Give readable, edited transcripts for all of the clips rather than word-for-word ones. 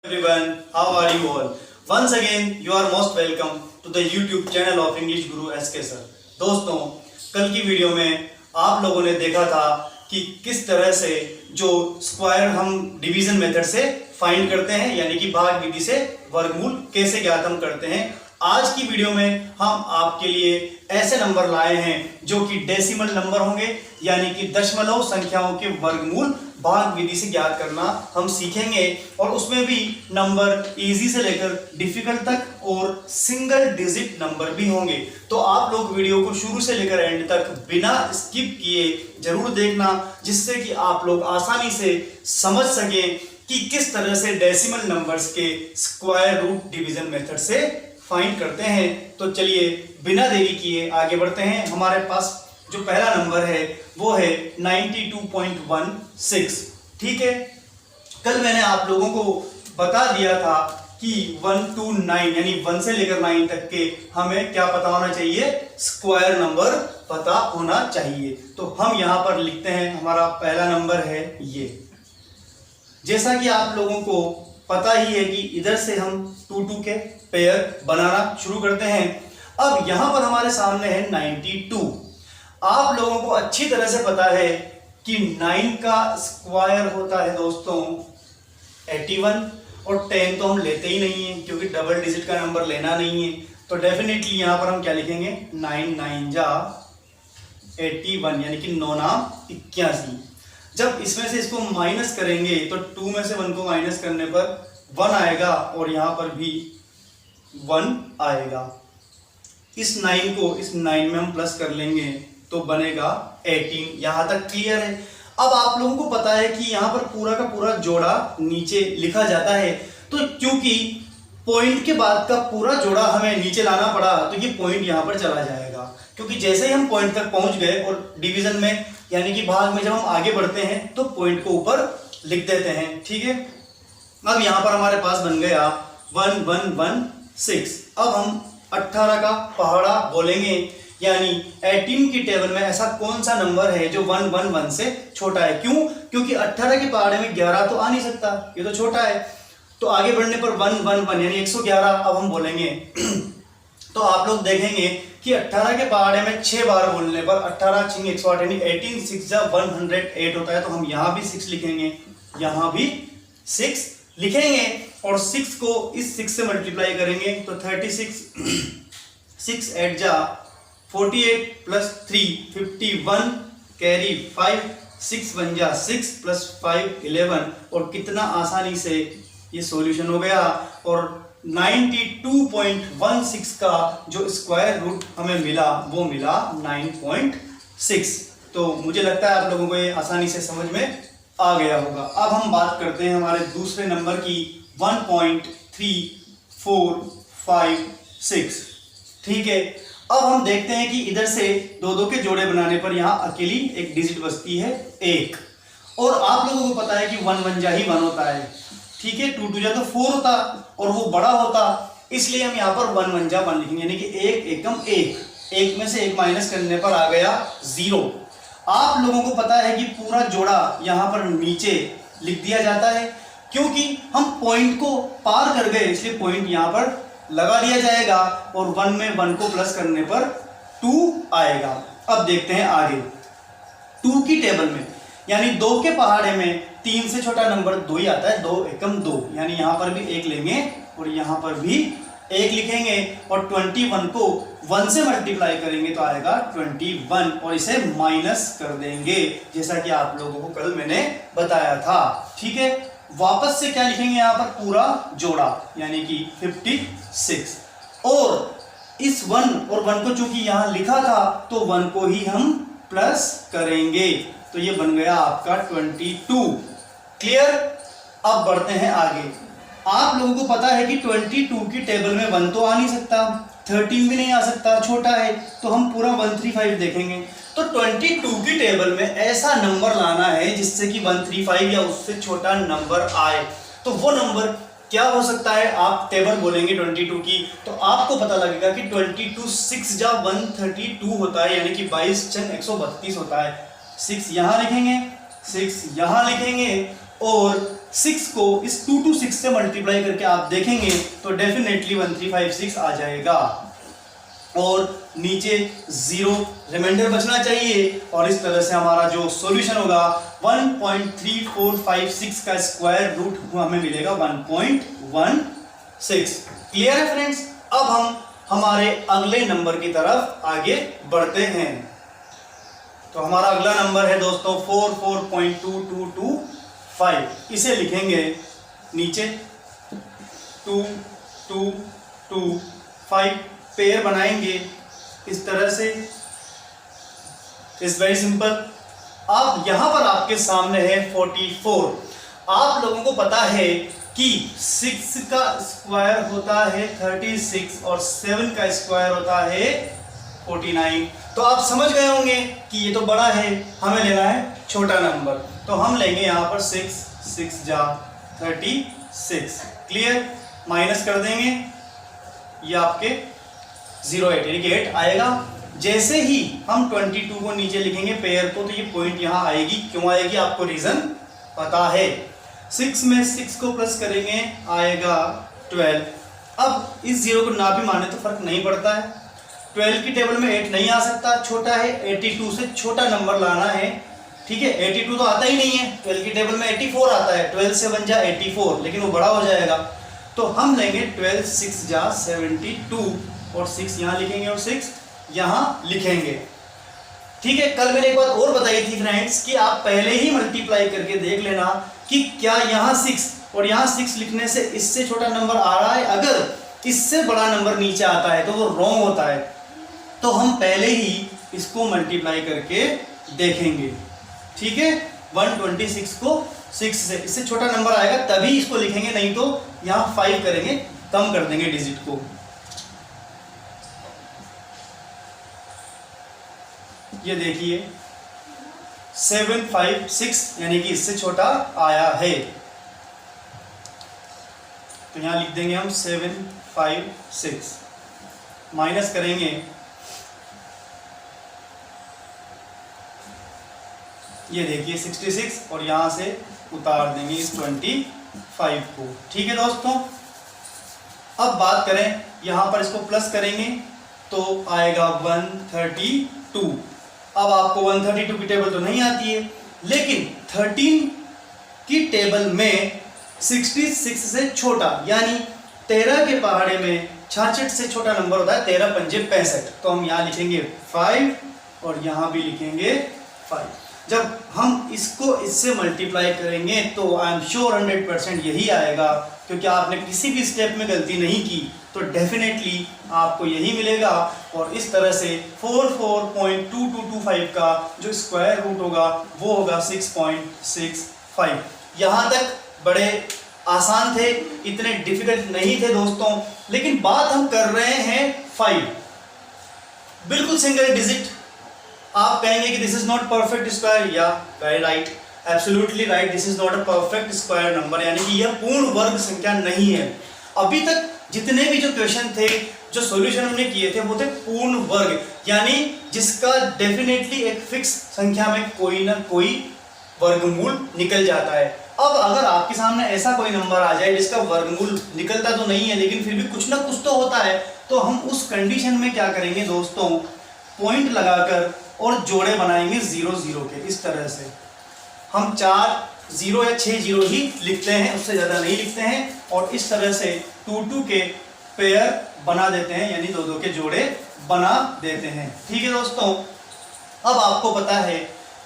Everyone, how are you all? Once again, you are most welcome to the YouTube channel of English Guru SK Sir. दोस्तों, कल की video में आप लोगों ने देखा था कि किस तरह से जो स्क्वायर हम डिवीजन मेथड से फाइंड करते हैं, यानी कि भाग विधि से वर्गमूल कैसे ज्ञात हम करते हैं। आज की वीडियो में हम आपके लिए ऐसे नंबर लाए हैं जो कि डेसिमल नंबर होंगे, यानी कि दशमलव संख्याओं के वर्गमूल भाग विधि से ज्ञात करना हम सीखेंगे। और उसमें भी नंबर इजी से लेकर डिफिकल्ट तक और सिंगल डिजिट नंबर भी होंगे। तो आप लोग वीडियो को शुरू से लेकर एंड तक बिना स्किप किए जरूर देखना, जिससे कि आप लोग आसानी से समझ सकें कि किस तरह से डेसिमल नंबर्स के स्क्वायर रूट डिवीजन मेथड से फाइंड करते हैं। तो चलिए बिना देरी किए आगे बढ़ते हैं। हमारे पास जो पहला नंबर है वो है 92.16। ठीक है, कल मैंने आप लोगों को बता दिया था कि 1 to 9 यानी 1 से लेकर 9 तक के हमें क्या पता होना चाहिए, स्क्वायर नंबर पता होना चाहिए। तो हम यहां पर लिखते हैं, हमारा पहला नंबर है ये। जैसा कि आप लोगों को पता ही है कि इधर से हम 2 के पेयर बनाना शुरू करते हैं। अब यहां पर हमारे सामने है 92। आप लोगों को अच्छी तरह से पता है कि 9 का स्क्वायर होता है दोस्तों 81, और 10 तो हम लेते ही नहीं है क्योंकि डबल डिजिट का नंबर लेना नहीं है। तो डेफिनेटली यहां पर हम क्या लिखेंगे, 9 9 जा 81 यानी कि 9 नाम 81। जब इसमें से इसको माइनस करेंगे तो 2 में से 1 को माइनस करने पर 1 आएगा और यहां पर भी 1 आएगा। इस 9 को इस 9 में हम प्लस कर लेंगे तो बनेगा 18। यहां तक क्लियर है। अब आप लोगों को पता है कि यहां पर पूरा का पूरा जोड़ा नीचे लिखा जाता है, तो क्योंकि पॉइंट के बाद का पूरा जोड़ा हमें नीचे लाना पड़ा तो ये पॉइंट यहां पर चला जाएगा, क्योंकि जैसे ही हम पॉइंट तक पहुंच गए और डिवीजन में यानी कि भाग में जब हम आगे बढ़ते हैं तो पॉइंट को ऊपर लिख देते हैं। ठीक है, अब यहां पर हमारे पास बन गया 1116। अब हम 18 का पहाड़ा बोलेंगे, यानी 18 की टेबल में ऐसा कौन सा नंबर है जो 111 से छोटा है। क्यों? क्योंकि 18 के पहाड़े में 11 तो आ नहीं सकता, ये तो छोटा है। तो आगे बढ़ने पर 111 यानी 111 अब हम बोलेंगे। तो आप लोग देखेंगे कि 18 के पहाड़े में 6 बार बोलने पर 18 6 108 यानी 18 6 108 होता है। तो हम यहाँ भी 6 लिखेंगे, यहाँ भी 6 लिखेंगे और 6 को इस 6 से मल्टीप्लाई करेंगे तो 36 6 8 जा 48 प्लस 3 51 कैरी 5 6 1 जा 6 प्लस 5 11। और कितना आसानी से ये सॉल्यूशन हो गया। और 92.16 का जो स्क्वायर रूट हमें मिला वो मिला 9.6। तो मुझे लगता है आप लोगों को ये आसानी से समझ में आ गया होगा। अब हम बात करते हैं हमारे दूसरे नंबर की 1.3456। ठीक है, अब हम देखते हैं कि इधर से 2 के जोड़े बनाने पर यहाँ अकेली एक डिजिट बचती है 1। और आप लोगों को पता है कि 1 1 जा ही 1 होता है। ठीक है, 2 2 जा तो 4 होता और वो बड़ा होता, इसलिए हम यहाँ पर 1 1 जा 1 लिखेंगे, यानी कि 1 एकम 1 में से 1 माइनस करने पर आ गया 0। आप लोगों को पता है कि पूरा जोड़ा यहाँ पर नीचे लिख दिया जाता है, क्योंकि हम पॉइंट को पार कर गए इसलिए पॉइंट यहाँ पर लगा दिया जाएगा और 1 में 1 को प्लस करने पर 2 आएगा। अब देखते हैं आगे 2 की टेबल में, यानी 2 के पहाड़े में 3 से छोटा नंबर 2 ही आता है, 2 एकम 2 यानी यहां पर भी 1 लेंगे और यहां पर भी 1 लिखेंगे और 21 को 1 से मल्टीप्लाई करेंगे तो आएगा 21 और इसे माइनस कर देंगे, जैसा कि आप लोगों को कल मैंने बताया था। ठीक है, वापस से क्या लिखेंगे, यहां पर पूरा जोड़ा यानी कि 56 और इस 1 और 1 को चूंकि यहां लिखा था तो 1 को ही हम प्लस करेंगे, तो ये बन गया आपका 22। क्लियर? अब बढ़ते हैं आगे। आप लोगों को पता है कि 22 की टेबल में 1 तो आ नहीं सकता, 13 भी नहीं आ सकता, छोटा है, तो हम पूरा 135 देखेंगे। तो 22 की टेबल में ऐसा नंबर लाना है जिससे कि 135 या उससे छोटा नंबर आए। तो वो नंबर क्या हो सकता है, आप टेबल बोलेंगे 22 की तो आपको पता लगेगा कि 22 6 जा 132 होता है, यानी कि 22 छन 132 होता है। 6 यहां लिखेंगे, 6 यहां लिखेंगे और 6 को इस 2 to 6 से मल्टीप्लाई करके आप देखेंगे तो डेफिनेटली 1356 आ जाएगा और नीचे 0 रिमाइंडर बचना चाहिए और इस तरह से हमारा जो सॉल्यूशन होगा 1.3456 का स्क्वायर रूट हमें मिलेगा 1.16। क्लियर है फ्रेंड्स? अब हम हमारे अगले नंबर की तरफ आगे बढ़ते हैं। तो हमारा अगला नंबर है दोस्तों 44.2225। इसे लिखेंगे नीचे 2 2 2 5 पेयर बनाएंगे इस तरह से। It's very simple. अब यहां पर आपके सामने है 44। आप लोगों को पता है कि 6 का स्क्वायर होता है 36 और 7 का स्क्वायर होता है 49। तो आप समझ गए होंगे कि ये तो बड़ा है, हमें लेना है छोटा नंबर। तो हम लेंगे यहां पर 6 6 जा 36। क्लियर? माइनस कर देंगे, ये आपके 8 आएगा। जैसे ही हम 22 को नीचे लिखेंगे पेयर को तो ये पॉइंट यहां आएगी। क्यों आएगी आपको रीजन पता है। 6 में 6 को प्लस करेंगे आएगा 12। अब इस 0 को ना भी माने तो फर्क नहीं पड़ता है। 12 की टेबल में 8 नहीं आ सकता, छोटा है। 82 से छोटा नंबर लाना है, ठीक है। 82 तो आता ही नहीं है, 12 की टेबल में 84 आता है। 12 से बन जा 84, लेकिन वो बड़ा हो जाएगा। तो हम लेंगे 12 6 जा 72 और 6 यहाँ लिखेंगे और 6 यहाँ लिखेंगे, ठीक है। कल मैंने एक बात और बताई थी फ्रेंड्स कि आप पहले ही मल्टीप्लाई करके देख लेना कि क्या यहाँ 6 और यहाँ 6 लिखने से इससे छोटा नंबर आ रहा है। अगर इससे बड़ा नंबर नीचे आता है तो वो रॉन्ग होता है। तो हम पहले ही इसको मल्टीप्लाई करके देखेंगे, ठीक है। 126 को 6 से इससे छोटा नंबर आएगा तभी इसको लिखेंगे, नहीं तो यहाँ 5 करेंगे, कम कर देंगे डिजिट को। ये देखिए 756 यानी कि इससे छोटा आया है। तो यहां लिख देंगे हम 756, माइनस करेंगे, ये देखिए 66 और यहां से उतार देंगे इस 25 को, ठीक है दोस्तों। अब बात करें यहां पर इसको प्लस करेंगे तो आएगा 132। अब आपको 132 की टेबल तो नहीं आती है, लेकिन 13 की टेबल में 66 से छोटा यानी 13 के पहाड़े में 66 से छोटा नंबर होता है 13 पंजे 65। तो हम यहाँ लिखेंगे 5 और यहाँ भी लिखेंगे 5। जब हम इसको इससे मल्टीप्लाई करेंगे तो आई एम श्योर 100% यही आएगा, क्योंकि आपने किसी भी स्टेप में गलती नहीं की तो डेफिनेटली आपको यही मिलेगा। और इस तरह से 44.2225 का जो स्क्वायर रूट होगा वो होगा 6.65। यहाँ तक बड़े आसान थे, इतने डिफिकल्ट नहीं थे दोस्तों। लेकिन बात हम कर रहे हैं 5, बिल्कुल सिंगल डिजिट। आप कहेंगे कि this is not perfect square, या very right, absolutely right, this is not a perfect square number, यानी कि यह पूर्ण वर्ग संख्या नहीं है। अभी तक जितने भी जो क्वेश्चन थे, जो सॉल्यूशन हमने किए थे, वो थे पूर्ण वर्ग, यानी जिसका डेफिनेटली एक फिक्स संख्या में कोई ना कोई वर्गमूल निकल जाता है। अब अगर आपके सामने ऐसा कोई नंबर आ जाए जिसका वर्गमूल निकलता तो नहीं है लेकिन फिर भी कुछ ना कुछ तो होता है, तो हम उस कंडीशन में क्या करेंगे दोस्तों, पॉइंट लगाकर और जोड़े बनाएंगे 0 0 के। इस तरह से हम 4 0 या 6 0 ही लिखते हैं, उससे ज़्यादा नहीं लिखते हैं। और इस तरह से 2 2 के पेयर बना देते हैं, यानी 2 2 के जोड़े बना देते हैं, ठीक है दोस्तों। अब आपको पता है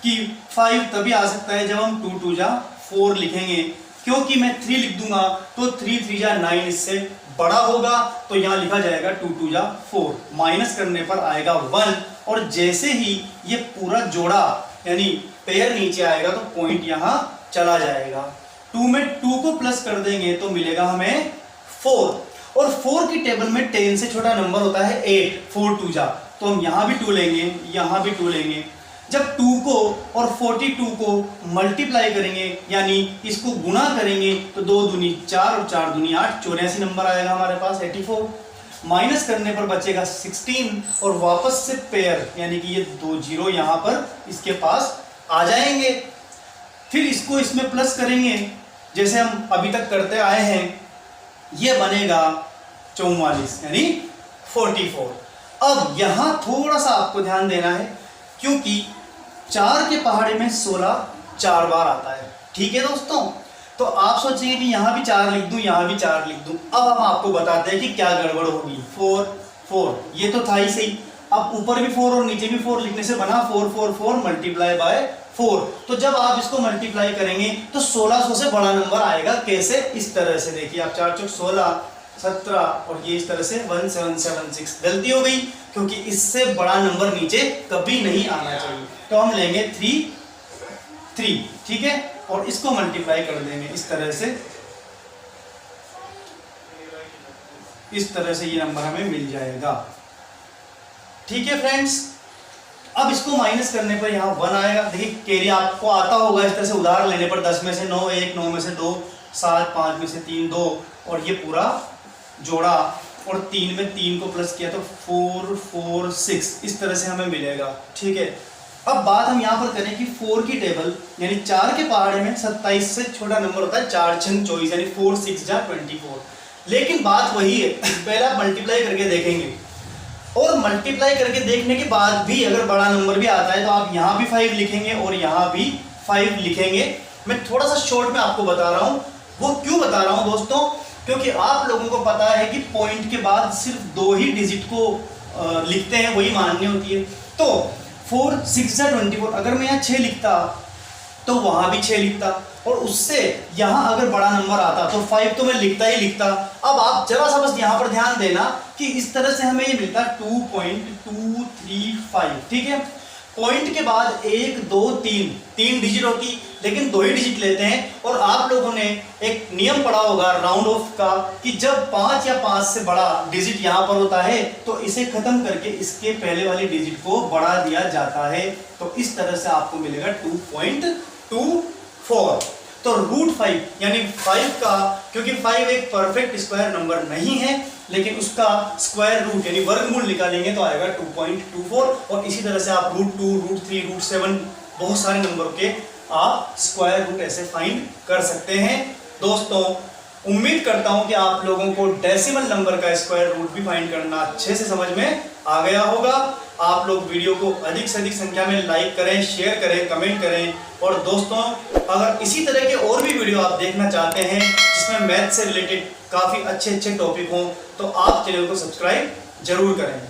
कि 5 तभी आ सकता है जब हम 2 2 जा 4 लिखेंगे, क्योंकि मैं 3 लिख दूंगा तो 3 3 जा 9 इससे बड़ा होगा, तो यहाँ लिखा जाएगा 2 2 जा 4, माइनस करने पर आएगा 1। और जैसे ही ये पूरा जोड़ा यानी पेयर नीचे आएगा तो पॉइंट यहाँ चला जाएगा। 2 में 2 को प्लस कर देंगे तो मिलेगा हमें 4, और 4 की टेबल में 10 से छोटा नंबर होता है 8, 4 2 जा, तो हम यहाँ भी 2 लेंगे, यहाँ भी 2 लेंगे। जब 2 को और 42 को मल्टीप्लाई करेंगे यानी इसको गुणा करेंगे तो 2 दूनी 4 और 4 दूनी 8, 84 नंबर आएगा हमारे पास 84। माइनस करने पर बचेगा 16 और वापस से पेयर यानी कि ये 2 0 यहाँ पर इसके पास आ जाएंगे। फिर इसको इसमें प्लस करेंगे, जैसे हम अभी तक करते आए हैं, ये बनेगा 44 यानी 44। अब यहां थोड़ा सा आपको ध्यान देना है, क्योंकि 4 के पहाड़े में 16 4 बार आता है। ठीक है दोस्तों, तो आप सोचिए कि यहां भी 4 लिख दूं, यहां भी 4 लिख दूं। अब हम आपको बताते हैं कि क्या गड़बड़ होगी। 4 4 ये तो था ही सही। अब ऊपर भी 4 और नीचे भी 4 लिखने से बना 4 4 4 मल्टीप्लाई बाय 4। तो जब आप इसको मल्टीप्लाई करेंगे तो 1600 से बड़ा नंबर आएगा। कैसे? इस तरह से देखिए आप, 4 चौक 16 17 और ये इस तरह से 1776। गलती हो गई, क्योंकि इससे बड़ा नंबर नीचे कभी नहीं आना चाहिए। तो हम लेंगे 3 ठीक है, और इसको मल्टीप्लाई कर देंगे इस तरह से। इस तरह से ये नंबर हमें मिल जाएगा। ठीक है फ्रेंड्स, अब इसको माइनस करने पर यहाँ 1 आएगा। देखिए कैरी आपको आता होगा, इस तरह से उधार लेने पर 10 में से 9 1, 9 में से 2 7, 5 में से 3 2, और ये पूरा जोड़ा और 3 में 3 को प्लस किया तो 4 4 6 इस तरह से हमें मिलेगा। ठीक है, अब बात हम यहाँ पर करें कि 4 की टेबल, यानी 4 के पहाड़े में 27 से छोटा नंबर होता है 4 6 24, यानी 4 6 जा 24। लेकिन बात वही है, पहले आप मल्टीप्लाई करके देखेंगे, और मल्टीप्लाई करके देखने के बाद भी अगर बड़ा नंबर भी आता है तो आप यहाँ भी 5 लिखेंगे और यहाँ भी 5 लिखेंगे। मैं थोड़ा सा शॉर्ट में आपको बता रहा हूँ। वो क्यों बता रहा हूँ दोस्तों? क्योंकि आप लोगों को पता है कि पॉइंट के बाद सिर्फ 2 ही डिजिट को लिखते हैं, वही माननी होती है। तो 4 6 जा 24, अगर मैं यहाँ 6 लिखता तो वहां भी 6 लिखता, और उससे यहां अगर बड़ा नंबर आता तो 5 तो मैं लिखता ही लिखता। अब आप जरा सा बस यहां पर ध्यान देना कि इस तरह से हमें ये मिलता 2.235। ठीक है, पॉइंट के बाद 1 2 3 डिजिट होती, लेकिन 2 ही डिजिट लेते हैं। और आप लोगों ने एक नियम पढ़ा होगा राउंड ऑफ का, कि जब 5 या 5 से बड़ा डिजिट यहाँ पर होता है तो इसे खत्म करके इसके पहले वाली डिजिट को बढ़ा दिया जाता है। तो इस तरह से आपको मिलेगा 2.24। तो √5 यानी 5 का, क्योंकि 5 एक परफेक्ट स्क्वायर नंबर नहीं है, लेकिन उसका स्क्वायर रूट यानी वर्गमूल निकालेंगे तो आएगा 2.24। और इसी तरह से आप √2 √3 √7 बहुत सारे नंबर के आप स्क्वायर रूट ऐसे फाइंड कर सकते हैं। दोस्तों उम्मीद करता हूं कि आप लोगों को डेसिमल नंबर का स्क्वायर रूट भी फाइंड करना अच्छे से समझ में आ गया होगा। आप लोग वीडियो को अधिक से अधिक संख्या में लाइक करें, शेयर करें, कमेंट करें। और दोस्तों अगर इसी तरह के और भी वीडियो आप देखना चाहते हैं जिसमें मैथ से रिलेटेड काफ़ी अच्छे टॉपिक हों, तो आप चैनल को सब्सक्राइब जरूर करें।